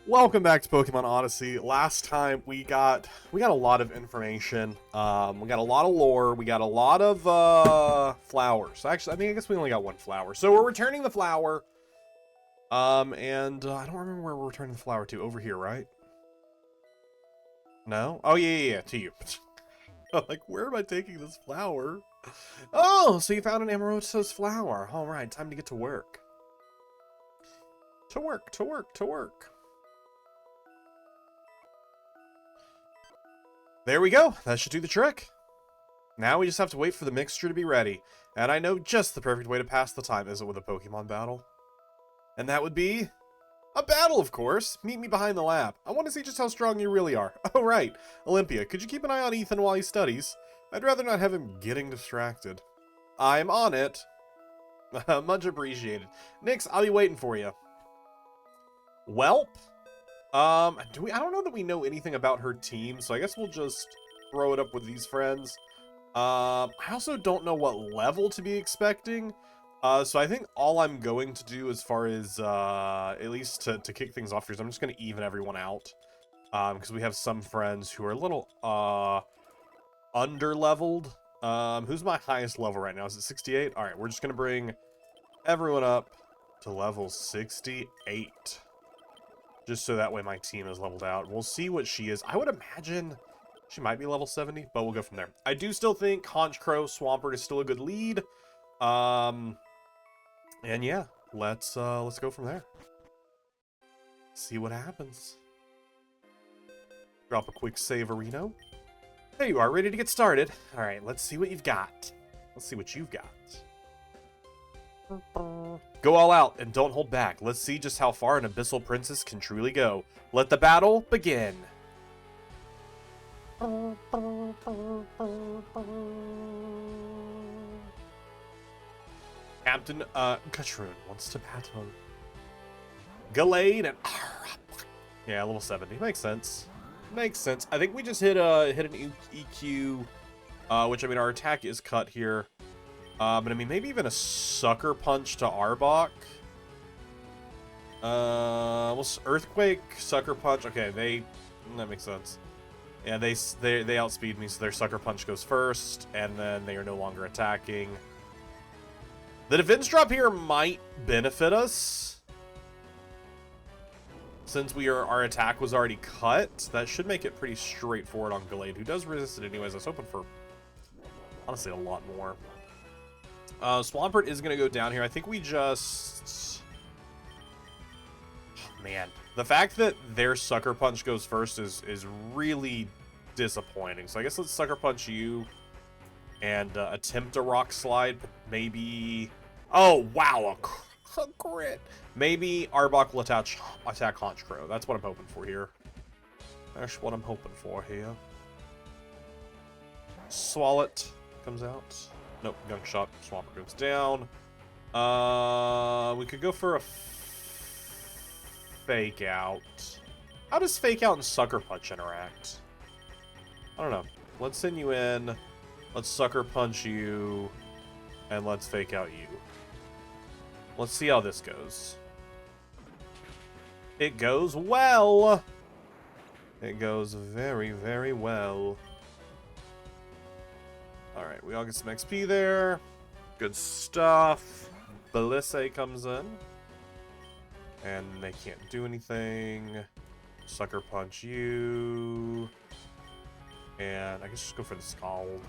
Welcome back to Pokemon Odyssey. Last time we got a lot of information. We got a lot of lore. We got a lot of flowers. Actually, I guess we only got one flower. So we're returning the flower. I don't remember where we're returning the flower to. Over here, right? No? Oh yeah, to you. I'm like, where am I taking this flower? Oh, so you found an Amorosa's flower. All right, time to get to work. To work. There we go. That should do the trick. Now we just have to wait for the mixture to be ready. And I know just the perfect way to pass the time, is it, with a Pokemon battle? And that would be a battle, of course. Meet me behind the lab. I want to see just how strong you really are. Oh, right. Olympia, could you keep an eye on Ethan while he studies? I'd rather not have him getting distracted. I'm on it. Much appreciated. Nix, I'll be waiting for you. Welp. I don't know that we know anything about her team, so I guess we'll just throw it up with these friends. I also don't know what level to be expecting. So I think all I'm going to do as far as, at least to kick things off here, is I'm just going to even everyone out. Because we have some friends who are a little, under-leveled. Who's my highest level right now? Is it 68? Alright, we're just going to bring everyone up to level 68. Just so that way my team is leveled out. We'll see what she is. I would imagine she might be level 70, but we'll go from there. I do still think Honchkrow Swampert is still a good lead. And yeah, let's go from there. See what happens. Drop a quick save, Reno. There you are, ready to get started. All right, let's see what you've got. Let's see what you've got. Go all out and don't hold back. Let's see just how far an Abyssal Princess can truly go. Let the battle begin. Captain Gutroon wants to battle. Gallade and yeah, level 70. Makes sense. Makes sense. I think we just hit an EQ, which I mean our attack is cut here. But I mean, maybe even a Sucker Punch to Arbok. Well, Earthquake, Sucker Punch. Okay, that makes sense. Yeah, they outspeed me, so their Sucker Punch goes first, and then they are no longer attacking. The defense drop here might benefit us, since our attack was already cut. That should make it pretty straightforward on Gallade, who does resist it anyways. I was hoping for, honestly, a lot more. Swampert is going to go down here. I think we just... Man, the fact that their Sucker Punch goes first is really disappointing. So I guess let's Sucker Punch you and attempt a Rock Slide. Maybe... Oh, wow, a crit. Maybe Arbok will attack Honchkrow. That's what I'm hoping for here. That's what I'm hoping for here. Swalot comes out. Nope, Gunk Shot, Swampert goes down. We could go for a Fake Out. How does Fake Out and Sucker Punch interact? I don't know. Let's send you in. Let's Sucker Punch you. And let's Fake Out you. Let's see how this goes. It goes well. It goes very, very well. Alright, we all get some XP there. Good stuff. Belisse comes in. And they can't do anything. Sucker Punch you. And I guess just go for the Scald.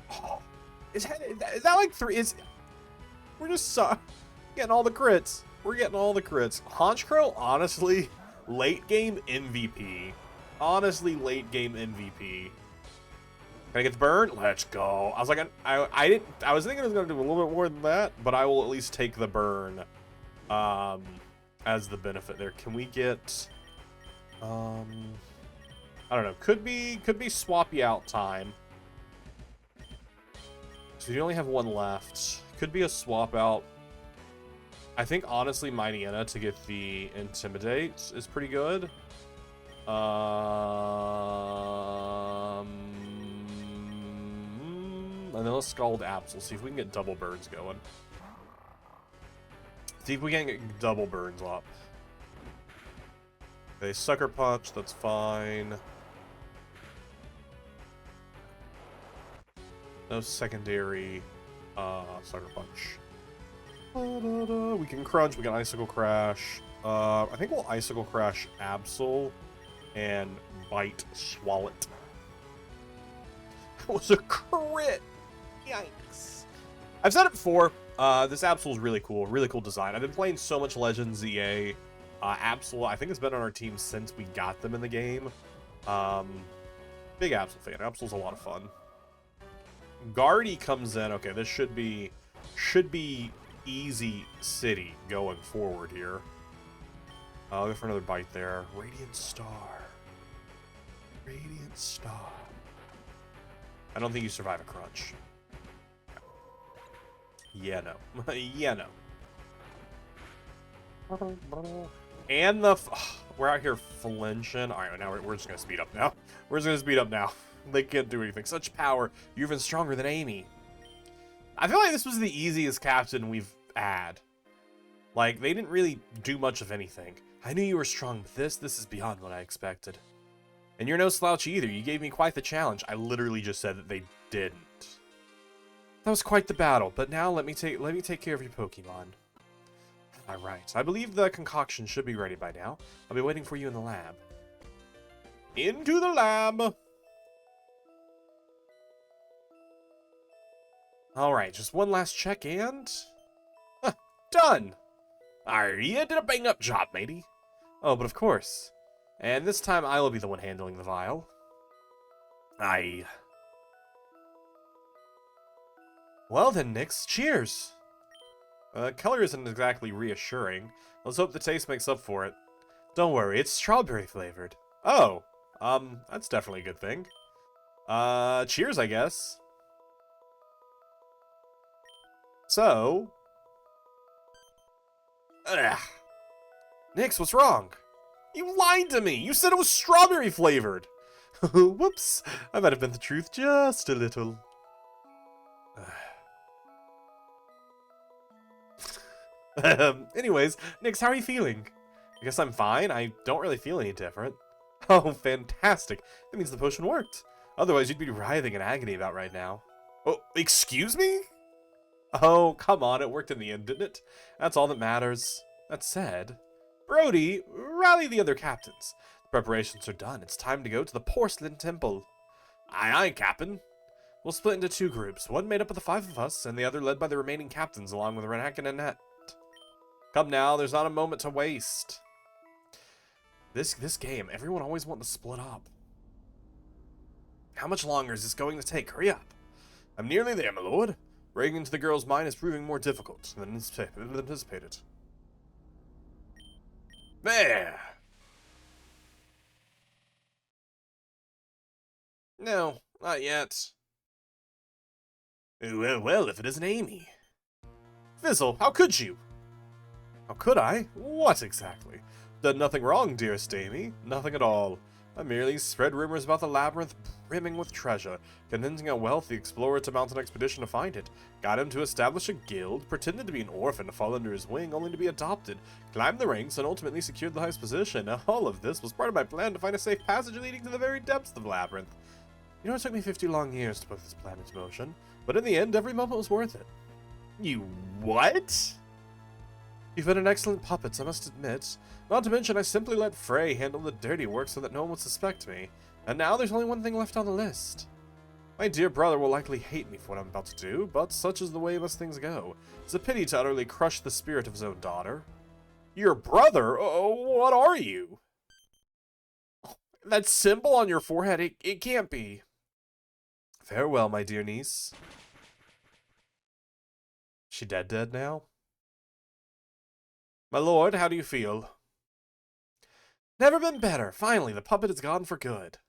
Oh, is that like 3? We're just getting all the crits. We're getting all the crits. Honchkrow, honestly, late game MVP. Honestly, late game MVP. Can I get the burn? Let's go. I was like, I was thinking I was gonna do a little bit more than that, but I will at least take the burn, as the benefit there. Can we get, I don't know. Could be swappy out time. So you only have one left. Could be a swap out. I think honestly, Mightyena to get the Intimidate is pretty good. And then let's Scald Abyssal. See if we can get double burns going. See if we can get double burns up. They sucker punch, that's fine. No secondary sucker punch. We can crunch, we can icicle crash. I think we'll icicle crash Abyssal and bite Swallet. That was a crit! Yikes. I've said it before, this Abyssal is really cool design. I've been playing so much Legends EA. Abyssal, I think it's been on our team since we got them in the game. Big Abyssal fan. Absal's a lot of fun. Guardy comes in. Okay, this should be easy city going forward here. I'll go for another bite there. Radiant Star. Radiant Star. I don't think you survive a crunch. Yeah, no. Yeah, no. And the... we're out here flinching. Alright, now we're just going to speed up now. We're just going to speed up now. They can't do anything. Such power. You're even stronger than Amy. I feel like this was the easiest captain we've had. Like, they didn't really do much of anything. I knew you were strong, but this is beyond what I expected. And you're no slouch either. You gave me quite the challenge. I literally just said that they didn't. That was quite the battle, but now let me take care of your Pokemon. Alright, I believe the concoction should be ready by now. I'll be waiting for you in the lab. Into the lab! Alright, just one last check and... done! You did a bang-up job, matey. Oh, but of course. And this time I will be the one handling the vial. Aye. Well then, Nyx, cheers! Color isn't exactly reassuring. Let's hope the taste makes up for it. Don't worry, it's strawberry flavored. Oh, that's definitely a good thing. Cheers, I guess. So... Ugh. Nyx, what's wrong? You lied to me! You said it was strawberry flavored! Whoops, I might have been the truth just a little. Anyways, Nyx, how are you feeling? I guess I'm fine. I don't really feel any different. Oh, fantastic. That means the potion worked. Otherwise, you'd be writhing in agony about right now. Oh, excuse me? Oh, come on. It worked in the end, didn't it? That's all that matters. That said, Brody, rally the other captains. The preparations are done. It's time to go to the Porcelain Temple. Aye, aye, Captain. We'll split into two groups. One made up of the 5 of us, and the other led by the remaining captains, along with Renak and Annette. Come now, there's not a moment to waste. This game, everyone always wants to split up. How much longer is this going to take? Hurry up. I'm nearly there, my lord. Breaking into the girl's mind is proving more difficult than anticipated. There! No, not yet. Well, if it isn't Amy. Fizzle, how could you? How could I? What exactly? Done nothing wrong, dearest Amy. Nothing at all. I merely spread rumors about the labyrinth brimming with treasure, convincing a wealthy explorer to mount an expedition to find it, got him to establish a guild, pretended to be an orphan to fall under his wing only to be adopted, climbed the ranks, and ultimately secured the highest position. Now, all of this was part of my plan to find a safe passage leading to the very depths of the labyrinth. You know, it took me 50 long years to put this plan into motion, but in the end, every moment was worth it. You what? You've been an excellent puppet, I must admit. Not to mention, I simply let Frey handle the dirty work so that no one would suspect me. And now there's only one thing left on the list. My dear brother will likely hate me for what I'm about to do, but such is the way most things go. It's a pity to utterly crush the spirit of his own daughter. Your brother? Oh, what are you? That symbol on your forehead, it can't be. Farewell, my dear niece. She dead now? My lord, how do you feel? Never been better. Finally, the puppet is gone for good.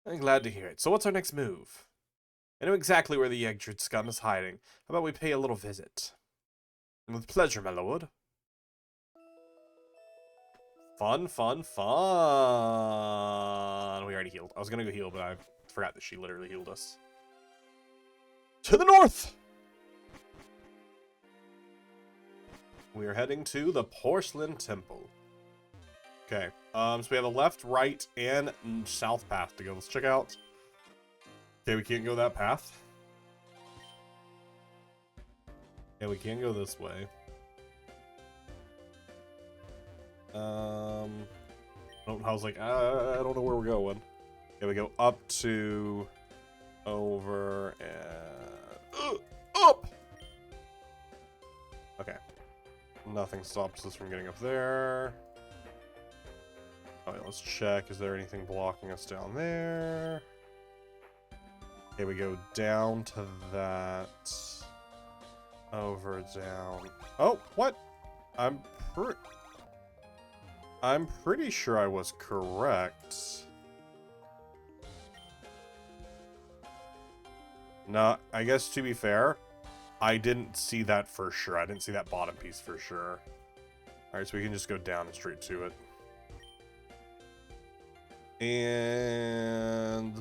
I'm glad to hear it. So what's our next move? I know exactly where the Yggdrasil scum is hiding. How about we pay a little visit? With pleasure, my lord. Fun, fun, fun. We already healed. I was gonna go heal, but I forgot that she literally healed us. To the north! We are heading to the Porcelain Temple. Okay. So we have a left, right, and south path to go. Let's check out. Okay, we can't go that path. Yeah, we can't go this way. I was like, I don't know where we're going. Okay, we go up to over and up. Okay. Nothing stops us from getting up there. Alright, let's check. Is there anything blocking us down there? Okay, we go down to that. Over, down. Oh, what? I'm pretty sure I was correct. No, I guess to be fair, I didn't see that for sure. I didn't see that bottom piece for sure. Alright, so we can just go down and straight to it. And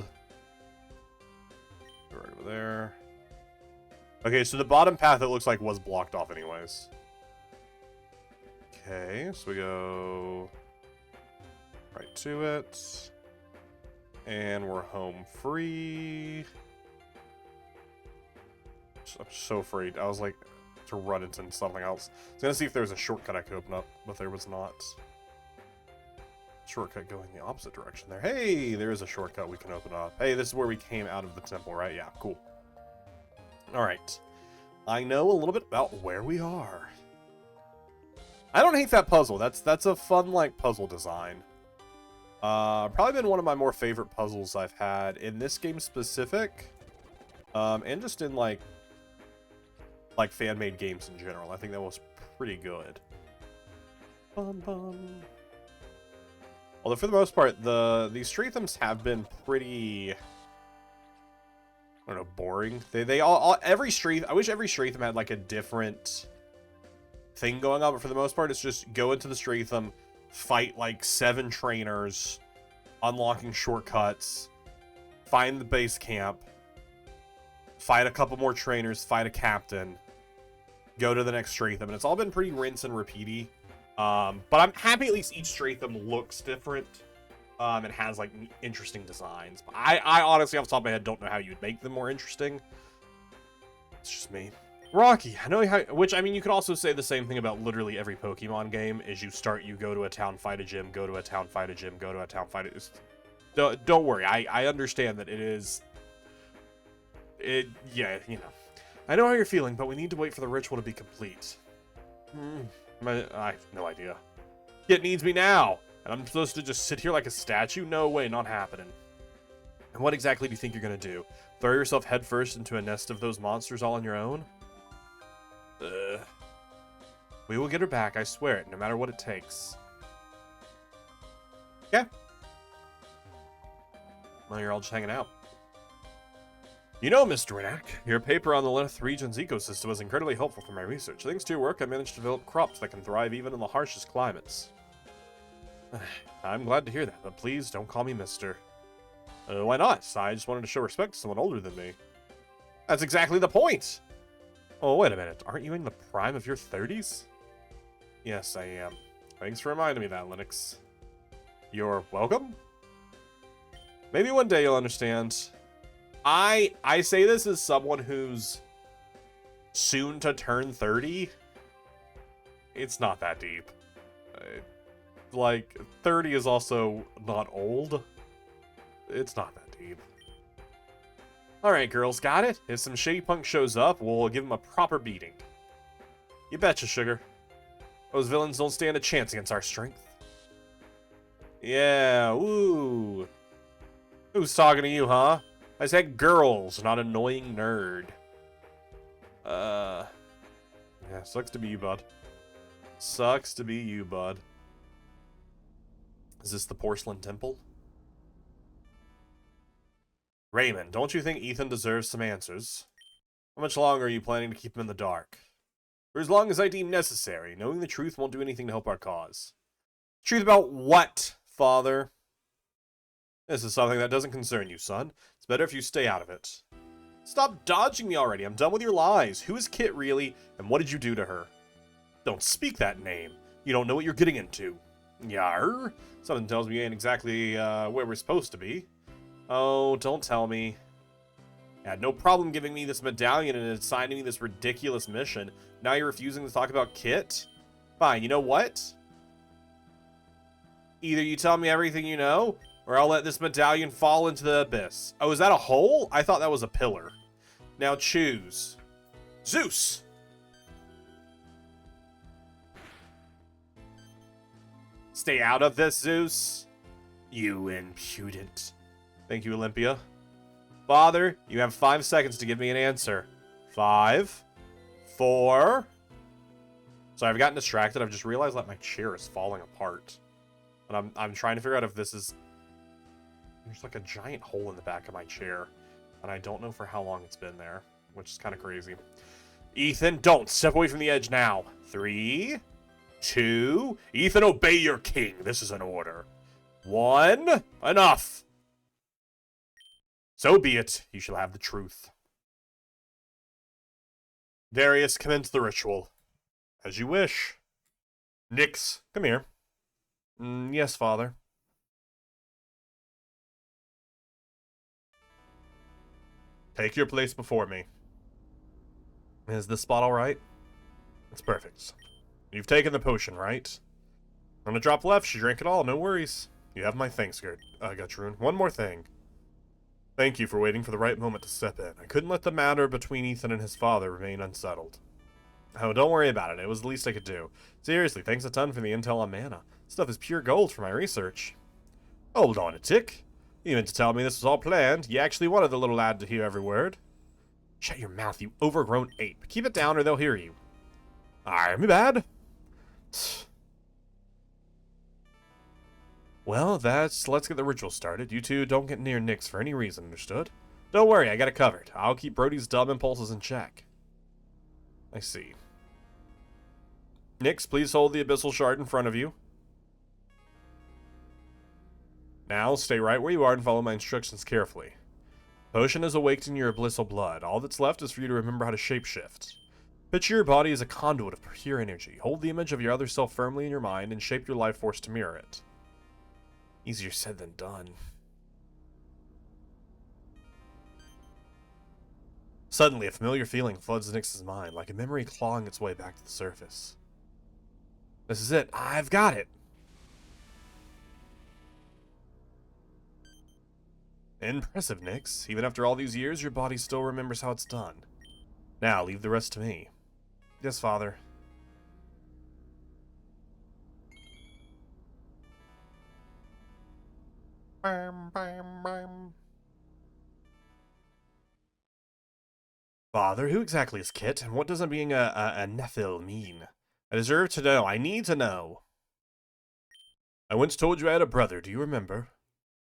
right over there. Okay, so the bottom path, it looks like, was blocked off anyways. Okay, so we go right to it. And we're home free. I'm so afraid. I was like to run into something else. I was gonna see if there was a shortcut I could open up, but there was not. Shortcut going the opposite direction there. Hey, there is a shortcut we can open up. Hey, this is where we came out of the temple, right? Yeah, cool. Alright. I know a little bit about where we are. I don't hate that puzzle. That's a fun, like, puzzle design. Probably been one of my more favorite puzzles I've had in this game specific. And just in, like fan-made games in general. I think that was pretty good. Although for the most part, these Streathams have been pretty, I don't know, boring. They all every Streatham, I wish every Streatham had like a different thing going on, but for the most part, it's just go into the Streatham, fight like 7 trainers, unlocking shortcuts, find the base camp, fight a couple more trainers, fight a captain, go to the next Streatham, and it's all been pretty rinse and repeaty. But I'm happy at least each Streatham looks different, and has, like, interesting designs. I honestly, off the top of my head, don't know how you'd make them more interesting. It's just me. Rocky, I know how, which, I mean, you could also say the same thing about literally every Pokemon game, is you go to a town, fight a gym, go to a town, fight a gym, go to a town, fight a... Don't worry, I understand that yeah, you know. I know how you're feeling, but we need to wait for the ritual to be complete. I have no idea. It needs me now! And I'm supposed to just sit here like a statue? No way, not happening. And what exactly do you think you're gonna do? Throw yourself headfirst into a nest of those monsters all on your own? We will get her back, I swear it, no matter what it takes. Yeah. Well, you're all just hanging out. You know, Mr. Renak, your paper on the Lith region's ecosystem was incredibly helpful for my research. Thanks to your work, I managed to develop crops that can thrive even in the harshest climates. I'm glad to hear that, but please don't call me Mr. Why not? I just wanted to show respect to someone older than me. That's exactly the point! Oh, wait a minute. Aren't you in the prime of your 30s? Yes, I am. Thanks for reminding me that, Linux. You're welcome? Maybe one day you'll understand. I say this as someone who's soon to turn 30. It's not that deep. Like, 30 is also not old. It's not that deep. Alright, girls, got it? If some shady punk shows up, we'll give him a proper beating. You betcha, sugar. Those villains don't stand a chance against our strength. Yeah, woo. Who's talking to you, huh? I said girls, not annoying nerd. Yeah, sucks to be you, bud. Sucks to be you, bud. Is this the porcelain temple? Raymond, don't you think Ethan deserves some answers? How much longer are you planning to keep him in the dark? For as long as I deem necessary. Knowing the truth won't do anything to help our cause. Truth about what, father? This is something that doesn't concern you, son. It's better if you stay out of it. Stop dodging me already. I'm done with your lies. Who is Kit, really? And what did you do to her? Don't speak that name. You don't know what you're getting into. Yar. Something tells me you ain't exactly where we're supposed to be. Oh, don't tell me. You had no problem giving me this medallion and assigning me this ridiculous mission. Now you're refusing to talk about Kit? Fine, you know what? Either you tell me everything you know, or I'll let this medallion fall into the abyss. Oh, is that a hole? I thought that was a pillar. Now choose. Zeus! Stay out of this, Zeus. You impudent. Thank you, Olympia. Father, you have 5 seconds to give me an answer. 5, 4... So I've gotten distracted. I've just realized that my chair is falling apart. And I'm trying to figure out if this is... There's like a giant hole in the back of my chair. And I don't know for how long it's been there, which is kind of crazy. Ethan, don't! Step away from the edge now. 3, 2... Ethan, obey your king. This is an order. 1... Enough! So be it. You shall have the truth. Darius, commence the ritual. As you wish. Nyx, come here. Yes, father. Take your place before me. Is this spot alright? It's perfect. You've taken the potion, right? On a drop left, she drank it all, no worries. You have my thanks, Gudrun. One more thing. Thank you for waiting for the right moment to step in. I couldn't let the matter between Ethan and his father remain unsettled. Oh, don't worry about it. It was the least I could do. Seriously, thanks a ton for the intel on mana. Stuff is pure gold for my research. Hold on a tick. You meant to tell me this was all planned. You actually wanted the little lad to hear every word. Shut your mouth, you overgrown ape. Keep it down or they'll hear you. Me bad. Well, let's get the ritual started. You two don't get near Nyx for any reason, understood? Don't worry, I got it covered. I'll keep Brody's dumb impulses in check. I see. Nyx, please hold the Abyssal Shard in front of you. Now, stay right where you are and follow my instructions carefully. Potion has awakened your Abyssal blood. All that's left is for you to remember how to shapeshift. Picture your body as a conduit of pure energy. Hold the image of your other self firmly in your mind and shape your life force to mirror it. Easier said than done. Suddenly, a familiar feeling floods Nyx's mind, like a memory clawing its way back to the surface. This is it. I've got it! Impressive, Nyx. Even after all these years, your body still remembers how it's done. Now, leave the rest to me. Yes, father. Bam, bam, bam. Father, who exactly is Kit, and what does being a Nephil mean? I deserve to know. I need to know. I once told you I had a brother. Do you remember?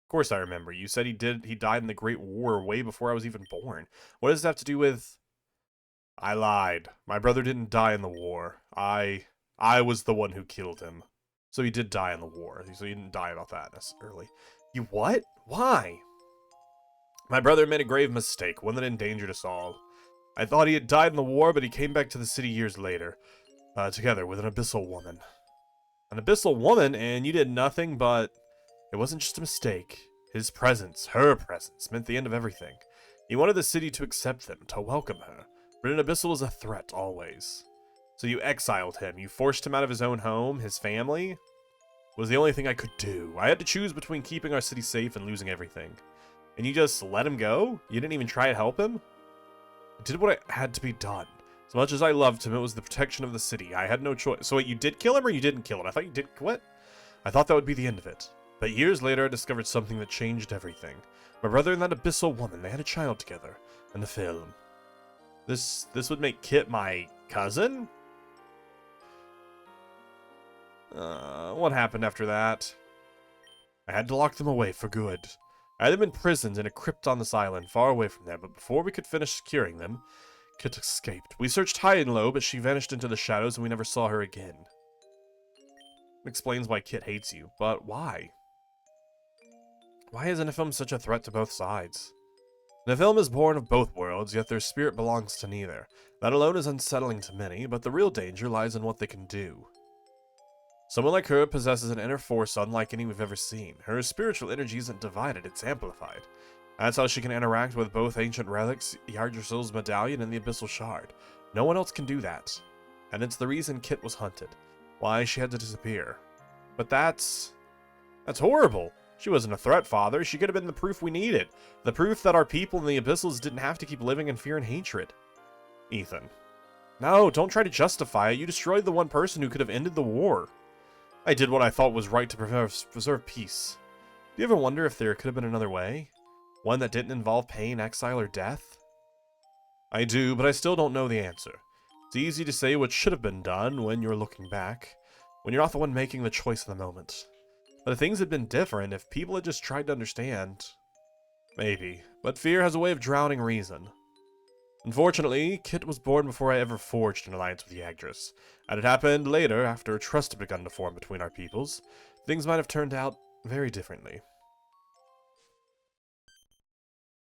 Of course I remember. You said he died in the Great War way before I was even born. What does that have to do with... I lied. My brother didn't die in the war. I was the one who killed him. So he did die in the war. So he didn't die about that necessarily. You what? Why? My brother made a grave mistake, one that endangered us all. I thought he had died in the war, but he came back to the city years later, together with an Abyssal woman. An Abyssal woman, and you did nothing but... It wasn't just a mistake. His presence, her presence, meant the end of everything. He wanted the city to accept them, to welcome her. But an Abyssal was a threat, always. So you exiled him. You forced him out of his own home, his family. Was the only thing I could do. I had to choose between keeping our city safe and losing everything. And you just let him go? You didn't even try to help him? I did what had to be done. As much as I loved him, it was the protection of the city. I had no choice. So wait, you did kill him or you didn't kill him? I thought you did... What? I thought that would be the end of it. But years later, I discovered something that changed everything. My brother and that Abyssal woman, they had a child together. And the film. This would make Kit my cousin? What happened after that? I had to lock them away for good. I had them imprisoned in a crypt on this island, far away from there, but before we could finish securing them, Kit escaped. We searched high and low, but she vanished into the shadows and we never saw her again. It explains why Kit hates you, but why? Why is Nephilim such a threat to both sides? Nephilim is born of both worlds, yet their spirit belongs to neither. That alone is unsettling to many, but the real danger lies in what they can do. Someone like her possesses an inner force unlike any we've ever seen. Her spiritual energy isn't divided, it's amplified. That's how she can interact with both ancient relics, Yggdrasil's medallion, and the Abyssal Shard. No one else can do that. And it's the reason Kit was hunted. Why she had to disappear. But that's horrible. She wasn't a threat, Father. She could have been the proof we needed. The proof that our people in the Abyssals didn't have to keep living in fear and hatred. Ethan. No, don't try to justify it. You destroyed the one person who could have ended the war. I did what I thought was right to preserve peace. Do you ever wonder if there could have been another way? One that didn't involve pain, exile, or death? I do, but I still don't know the answer. It's easy to say what should have been done when you're looking back, when you're not the one making the choice in the moment. But if things had been different, if people had just tried to understand... Maybe. But fear has a way of drowning reason. Unfortunately, Kit was born before I ever forged an alliance with Yggdrasil, and it happened later, after trust had begun to form between our peoples. Things might have turned out very differently.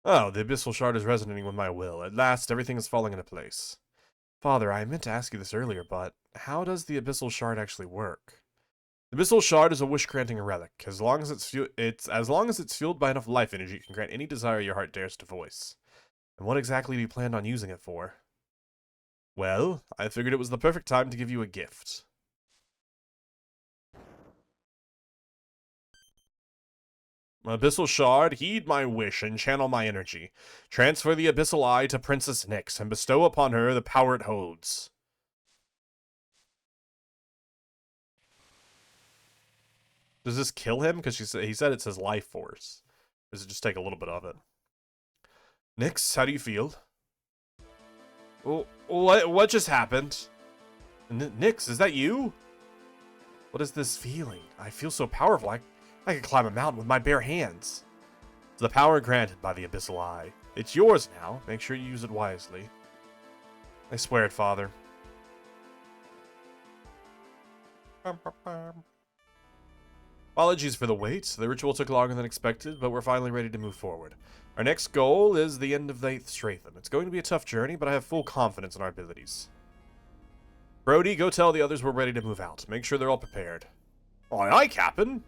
Oh, the Abyssal Shard is resonating with my will. At last, everything is falling into place. Father, I meant to ask you this earlier, but how does the Abyssal Shard actually work? The Abyssal Shard is a wish-granting relic. As long as it's fueled by enough life energy, it can grant any desire your heart dares to voice. And what exactly do you plan on using it for? Well, I figured it was the perfect time to give you a gift. Abyssal Shard, heed my wish and channel my energy. Transfer the Abyssal Eye to Princess Nyx and bestow upon her the power it holds. Does this kill him? Because he said it's his life force. Does it just take a little bit of it? Nyx, how do you feel? Oh, what just happened? Nyx, is that you? What is this feeling? I feel so powerful. I could climb a mountain with my bare hands. It's the power granted by the Abyssal Eye. It's yours now. Make sure you use it wisely. I swear it, Father. Apologies for the wait. The ritual took longer than expected, but we're finally ready to move forward. Our next goal is the end of the 8th Stratham. It's going to be a tough journey, but I have full confidence in our abilities. Brody, go tell the others we're ready to move out. Make sure they're all prepared. Aye, aye, Captain.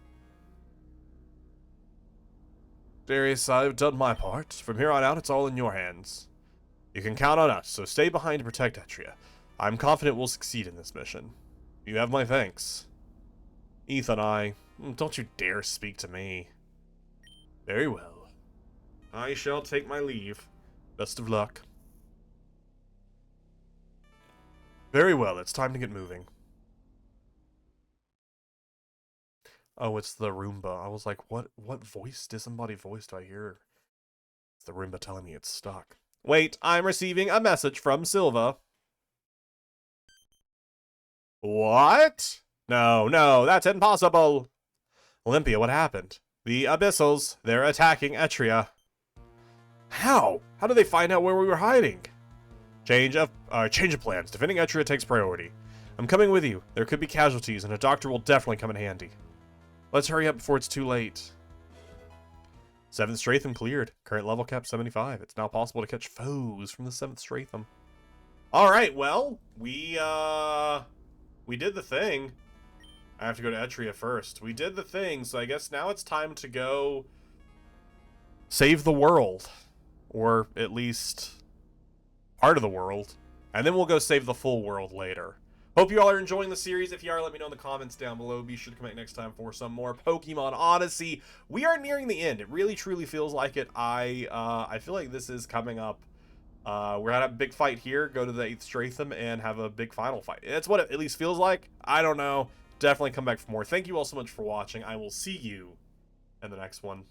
Darius, I've done my part. From here on out, it's all in your hands. You can count on us, so stay behind to protect Etria. I'm confident we'll succeed in this mission. You have my thanks. Ethan, don't you dare speak to me. Very well. I shall take my leave. Best of luck. Very well, it's time to get moving. Oh, it's the Roomba. I was like, what disembodied voice do I hear? It's the Roomba telling me it's stuck. Wait, I'm receiving a message from Silva. What? No, that's impossible. Olympia, what happened? The Abyssals, they're attacking Etria. How? How did they find out where we were hiding? Change of plans. Defending Etria takes priority. I'm coming with you. There could be casualties, and a doctor will definitely come in handy. Let's hurry up before it's too late. 7th Stratham cleared. Current level cap 75. It's now possible to catch foes from the 7th Stratham. Alright, well, we did the thing. I have to go to Etria first. We did the thing, so I guess now it's time to go save the world. Or at least part of the world. And then we'll go save the full world later. Hope you all are enjoying the series. If you are, let me know in the comments down below. Be sure to come back next time for some more Pokemon Odyssey. We are nearing the end. It really, truly feels like it. I feel like this is coming up. We're gonna have a big fight here. Go to the 8th Stratham and have a big final fight. That's what it at least feels like. I don't know. Definitely come back for more. Thank you all so much for watching. I will see you in the next one.